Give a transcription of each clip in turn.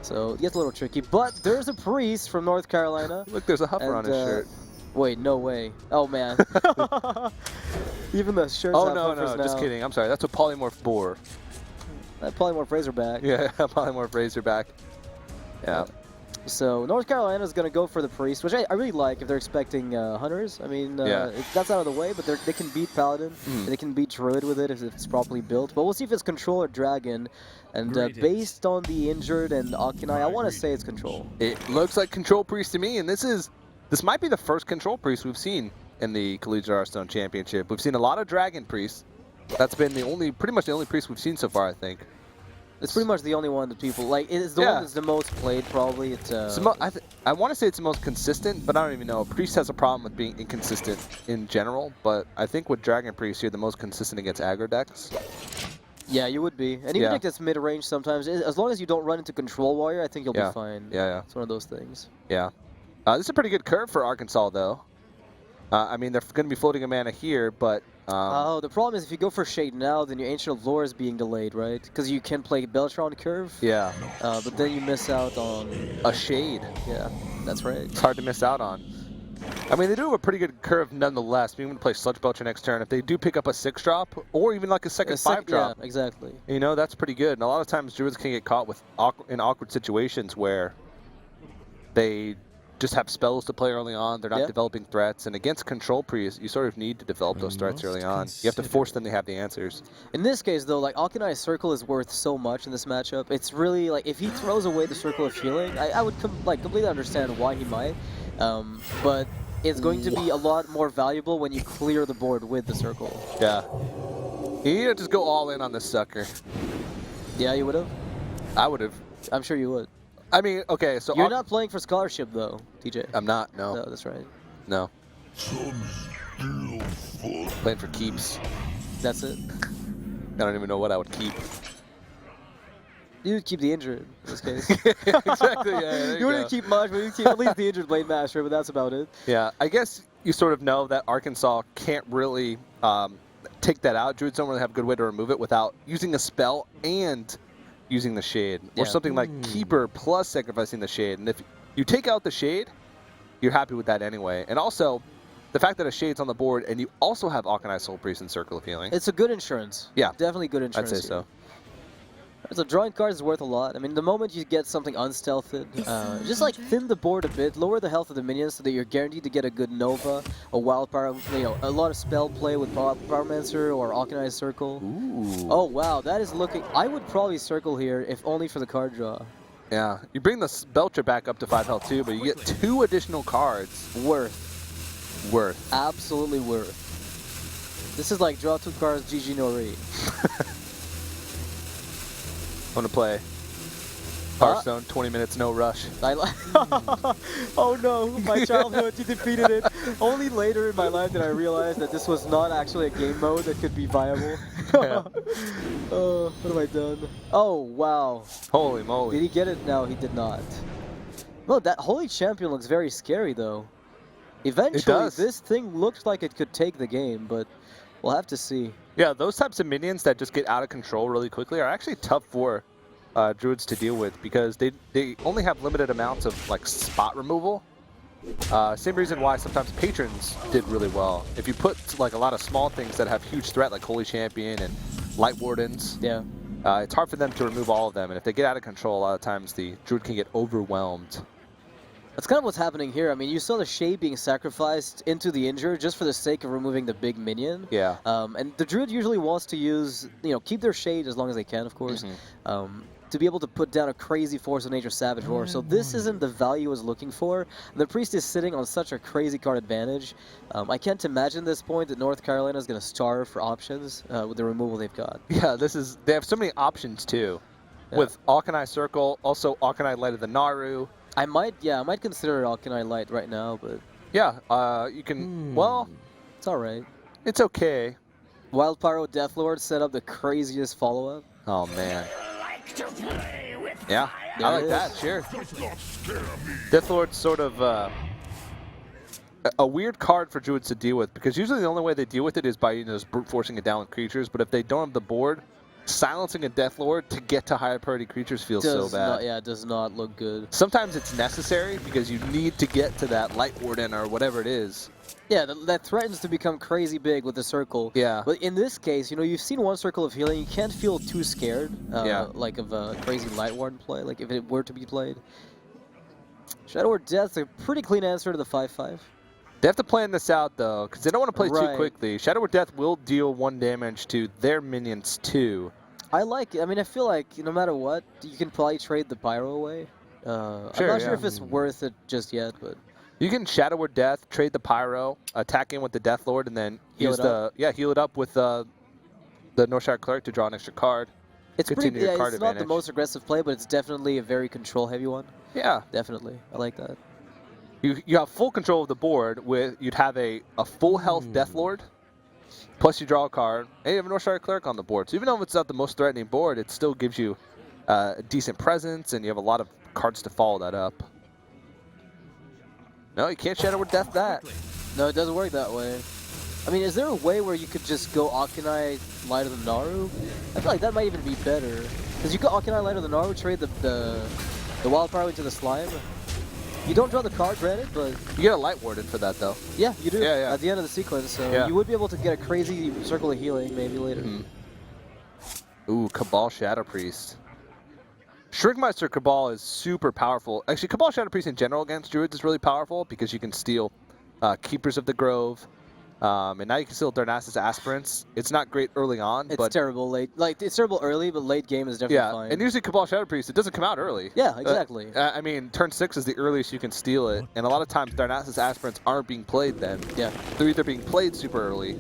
So it gets a little tricky. But there's a priest from North Carolina. Look, there's a huffer on his shirt. Wait, no way. Oh, man. Even the shirts Oh, have no, huffers now. just kidding. I'm sorry. That's a polymorph boar. That Polymorph Razorback. Yeah, polymorph Razorback. Yeah. So North Carolina is going to go for the priest, which I really like if they're expecting hunters. I mean, that's out of the way, but they can beat Paladin. They can beat Druid with it if it's properly built. But we'll see if it's Control or Dragon. And based on the injured and Akinai, I want to say it's Control. It looks like Control Priest to me, and this might be the first Control Priest we've seen in the Collegiate Hearthstone Championship. We've seen a lot of Dragon Priests. That's been pretty much the only priest we've seen so far, I think. It's pretty much the only one that people like. It's the one that's the most played, probably. It's I want to say it's the most consistent, but I don't even know. Priest has a problem with being inconsistent in general, but I think with Dragon Priest, you're the most consistent against aggro decks. Yeah, you would be. And even if it's mid-range sometimes, as long as you don't run into Control Warrior, I think you'll be fine. Yeah. It's one of those things. Yeah. This is a pretty good curve for Arkansas, though. I mean, they're going to be floating a mana here, but... the problem is if you go for Shade now, then your Ancient of Lore is being delayed, right? Because you can play Beltron curve. Yeah. But then you miss out on... a Shade. Yeah, that's right. It's hard to miss out on. I mean, they do have a pretty good curve nonetheless. Being able to play Sludge Belcher next turn, if they do pick up a 6-drop, or even like a second 5-drop. Yeah, exactly. You know, that's pretty good. And a lot of times, Druids can get caught in awkward situations where they just have spells to play early on. They're not developing threats. And against Control Priest, you sort of need to develop those threats early on. You have to force them to have the answers. In this case, though, like, Akinai's Circle is worth so much in this matchup. It's really, like, if he throws away the Circle of Healing, I would completely understand why he might. But it's going to be a lot more valuable when you clear the board with the Circle. Yeah. You need to just go all in on this sucker. Yeah, you would have? I would have. I'm sure you would. I mean, okay, so... You're not playing for Scholarship, though, TJ. I'm not, no. No, that's right. No. Playing for keeps. That's it? I don't even know what I would keep. You would keep the injured, in this case. Exactly, yeah, you wouldn't keep much, but you'd keep at least the injured Blade Master, but that's about it. Yeah, I guess you sort of know that Arkansas can't really take that out. Druids don't really have a good way to remove it without using a spell and using the Shade. Or something like Keeper plus sacrificing the Shade. And if you take out the Shade, you're happy with that anyway. And also, the fact that a Shade's on the board and you also have Akinai Soul Priest and Circle of Healing. It's a good insurance. Yeah. Definitely good insurance. I'd say so. So drawing cards is worth a lot. I mean, the moment you get something unstealthed, just like thin the board a bit, lower the health of the minions so that you're guaranteed to get a good Nova, a Wild Power, a lot of spell play with Powermancer or Akinai's Circle. Ooh. Oh wow, that is looking... I would probably Circle here, if only for the card draw. Yeah, you bring the Belcher back up to 5 health too, but you get 2 additional cards. Worth. Absolutely worth. This is like draw 2 cards, GG Nori. I'm going to play Hearthstone, 20 minutes, no rush. Oh no, my childhood, you defeated it. Only later in my life did I realize that this was not actually a game mode that could be viable. Oh, what have I done? Oh, wow. Holy moly. Did he get it? No, he did not. Well, that Holy Champion looks very scary, though. Eventually, this thing looks like it could take the game, but we'll have to see. Yeah, those types of minions that just get out of control really quickly are actually tough for Druids to deal with because they only have limited amounts of like spot removal. Same reason why sometimes Patrons did really well. If you put like a lot of small things that have huge threat like Holy Champion and Light Wardens, it's hard for them to remove all of them. And if they get out of control, a lot of times the Druid can get overwhelmed. That's kind of what's happening here. I mean, you saw the Shade being sacrificed into the injured just for the sake of removing the big minion. Yeah. And the Druid usually wants to use, keep their Shade as long as they can, of course, to be able to put down a crazy Force of Nature Savage Roar. So this isn't the value I was looking for. The Priest is sitting on such a crazy card advantage. I can't imagine at this point that North Carolina is going to starve for options with the removal they've got. Yeah, they have so many options too. Yeah. With Akinai Circle, also Akinai Light of the Naru. I might consider Akinai Light right now, but... Yeah, you can, well... It's alright. It's okay. Wild Pyro Deathlord set up the craziest follow-up. Oh, man. Yeah, I like that, sure. Deathlord's sort of a weird card for Druids to deal with, because usually the only way they deal with it is by just brute forcing it down with creatures, but if they don't have the board, silencing a Death Lord to get to higher priority creatures feels so bad. Yeah, it does not look good. Sometimes it's necessary because you need to get to that Light Warden or whatever it is. Yeah, that threatens to become crazy big with the circle. Yeah. But in this case, you know, you've seen one circle of healing. You can't feel too scared, like of a crazy Light Warden play, like if it were to be played. Shadow or Death's a pretty clean answer to the 5/5. They have to plan this out, though, because they don't want to play too Right. quickly. Shadow or Death will deal 1 damage to their minions, too. I like it. I mean, I feel like no matter what, you can probably trade the Pyro away. I'm not sure if it's worth it just yet, but... You can Shadow or Death, trade the Pyro, attack in with the Death Lord, and then heal it up with the Northshire Cleric to draw an extra card. It's Continue pretty. your Yeah, card it's not the advantage. most aggressive play, but it's definitely a very control-heavy one. Yeah. Definitely, I like that. You have full control of the board. You'd have a full health Death Lord, plus you draw a card, and you have a Northshire Cleric on the board. So even though it's not the most threatening board, it still gives you a decent presence, and you have a lot of cards to follow that up. No, you can't Shadow or Death that. No, it doesn't work that way. I mean, is there a way where you could just go Akanai, Light of the Naru? I feel like that might even be better. Because you could Akanai, Light of the Naru, trade the Wild Power into the Slime. You don't draw the card, granted, but... You get a Light Warden for that, though. Yeah, you do. Yeah. At the end of the sequence, so you would be able to get a crazy circle of healing maybe later. Ooh, Cabal Shadow Priest. Shrinkmeister Cabal is super powerful. Actually, Cabal Shadow Priest in general against Druids is really powerful because you can steal Keepers of the Grove. And now you can steal Darnassus Aspirants. It's not great early on, It's but terrible late. Like, it's terrible early, but late game is definitely fine. and usually Cabal Shadow Priest, it doesn't come out early. Yeah, exactly. I mean, turn 6 is the earliest you can steal it, and a lot of times Darnassus Aspirants aren't being played then. Yeah. They're either being played super early.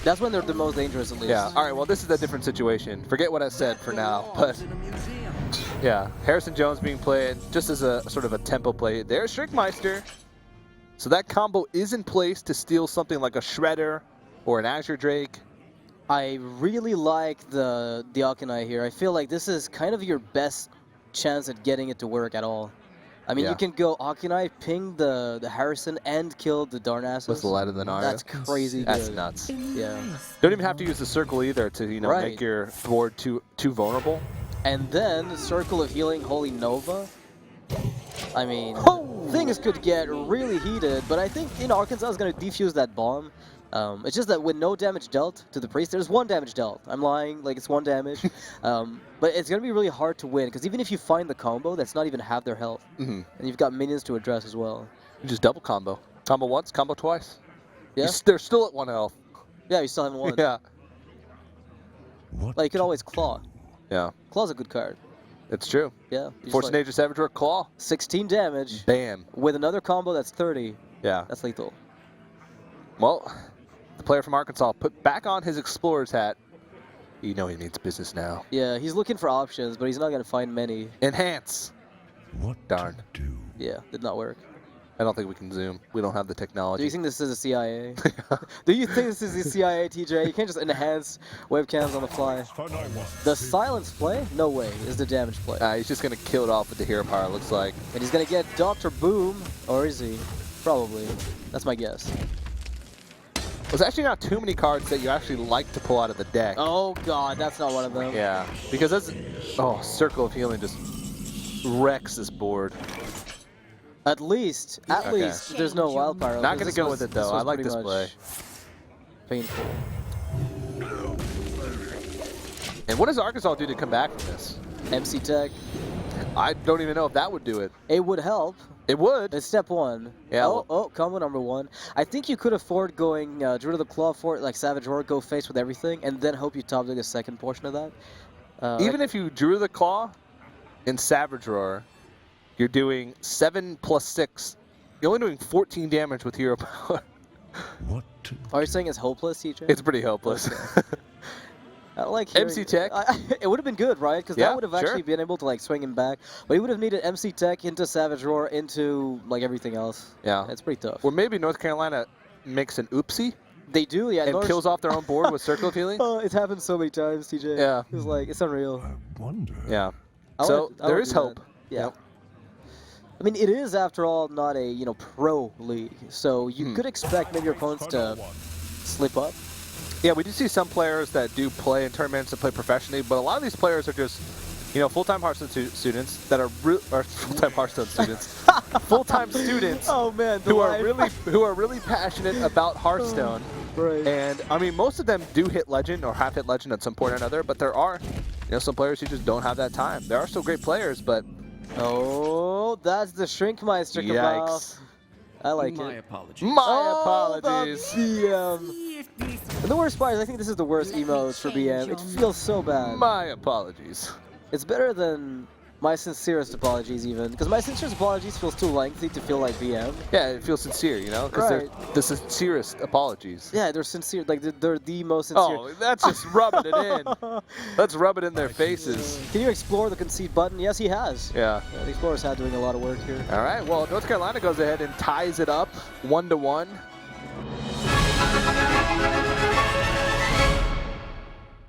That's when they're the most dangerous, at least. Yeah, all right, well, this is a different situation. Forget what I said for now, but yeah, Harrison Jones being played just as a sort of a tempo play. There's Shrinkmeister. So that combo is in place to steal something like a Shredder or an Azure Drake. I really like the Akanai here. I feel like this is kind of your best chance at getting it to work at all. I mean, you can go Akanai, ping the Harrison, and kill the Darnassus. With the Light of the Naru. That's crazy That's good. nuts. Yeah. Don't even have to use the circle either to make your board too vulnerable. And then Circle of Healing, Holy Nova. I mean, things could get really heated, but I think Arkansas is going to defuse that bomb. It's just that with no damage dealt to the priest, there's 1 damage dealt. I'm lying, like it's 1 damage. But it's going to be really hard to win, because even if you find the combo, that's not even half their health. And you've got minions to address as well. You just double combo. Combo once, combo twice. Yeah? They're still at 1 health. Yeah, you still haven't won. Yeah. Like, you could always Claw. Yeah. Claw's a good card. It's true. Yeah. Force Nature Saboteur Claw. 16 damage. Bam. With another combo that's 30. Yeah. That's lethal. Well, the player from Arkansas put back on his Explorer's hat. You know he means business now. Yeah, he's looking for options, but he's not going to find many. Enhance. What Darn. to do? Yeah, did not work. I don't think we can zoom. We don't have the technology. Do you think this is a CIA? Do you think this is the CIA, TJ? You can't just enhance webcams on the fly. The silence play? No way. Is the damage play. He's just going to kill it off with the Hero Power, it looks like. And he's going to get Dr. Boom. Or is he? Probably. That's my guess. There's actually not too many cards that you actually like to pull out of the deck. Oh, God. That's not one of them. Yeah, because that's... Oh, Circle of Healing just wrecks this board. At least, there's no wild power. Not going to go with it, though. I like this play. Painful. And what does Arkansas do to come back from this? MC Tech. I don't even know if that would do it. It would help. It would. It's step 1. Yeah. Combo number 1. I think you could afford going Druid of the Claw for it, like Savage Roar, go face with everything, and then hope you top deck a second portion of that. Even if you drew the Claw in Savage Roar, you're doing 7 plus 6. You're only doing 14 damage with Hero Power. What to Are you saying it's hopeless, TJ? It's pretty hopeless. Okay. I don't like hearing, MC Tech. It would have been good, right? Because that would have actually been able to like swing him back. But he would have needed MC Tech into Savage Roar into like everything else. Yeah. It's pretty tough. Or maybe North Carolina makes an oopsie. They do, yeah. And kills off their own board with Circle of Healing. Oh, it's happened so many times, TJ. Yeah. It's like, it's unreal. I wonder. Yeah. I So would there is do that. hope. Yeah. Yep. I mean, it is, after all, not a, pro league. So you could expect maybe your opponents to slip up. Yeah, we do see some players that do play in tournaments and play professionally, but a lot of these players are just, you know, full-time Hearthstone students that are full-time Hearthstone students, full-time students Oh man, who are really passionate about Hearthstone. Right. And I mean, most of them do hit Legend or have hit Legend at some point or another, but there are, you know, some players who just don't have that time. There are still great players, but Oh, that's the Shrinkmeister Cabal. yikes. I like My it. apologies. My Oh, apologies. the BM. And the worst part is I think this is the worst emote for BM. It feels so bad. My apologies. It's better than my sincerest apologies even, because my sincerest apologies feels too lengthy to feel like BM. Yeah, it feels sincere, you know, because Right. they're the sincerest apologies. Yeah, they're sincere, like they're the most sincere. Oh, that's just rubbing it in. Let's rub it in their faces. Can you explore the concede button? Yes, he has. Yeah. Yeah, the Explorer's had doing a lot of work here. All right, well, North Carolina goes ahead and ties it up 1-1.